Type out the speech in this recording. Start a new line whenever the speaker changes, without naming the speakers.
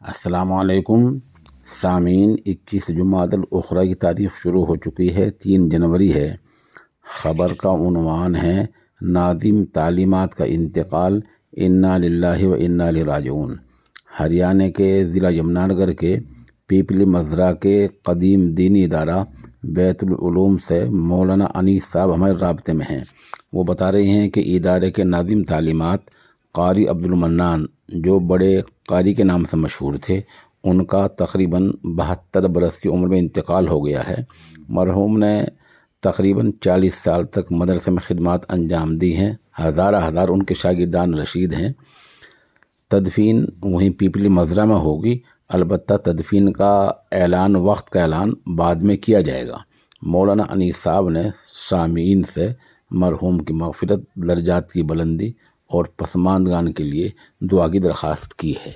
अस्सलामुअलैकुम सामीन। 21 जुमादल उखरा की तारीख शुरू हो चुकी है। 3 जनवरी है। ख़बर का उन्वान है नाज़िम तालीमात का इंतकाल, इन्ना लिल्लाहि व इन्ना इलैहि राजिऊन। हरियाणा के ज़िला यमुनानगर के पीपली मज़रा के कदीम दीनी इदारा बैतुल उलूम से मौलाना अनीस साहब हमारे राब्ते में हैं। वो बता रहे हैं कि इदारे के नाज़िम तालीमात कारी अब्दुल मन्नान, जो बड़े कारी के नाम से मशहूर थे, उनका तकरीबन 72 बरस की उम्र में इंतकाल हो गया है। मरहूम ने तकरीबन 40 साल तक मदरसे में खिदमत अंजाम दी हैं। हज़ार उनके शागिर्दान रशीद हैं। तदफीन वहीं पीपली मज़रा में होगी। अलबत्ता तदफीन का ऐलान, वक्त का ऐलान बाद में किया जाएगा। मौलाना अनीस साहब ने सामीन से मरहूम की मग़फ़िरत, दर्जात की बुलंदी और पसमानदगान के लिए दुआ की दरख्वास्त की है।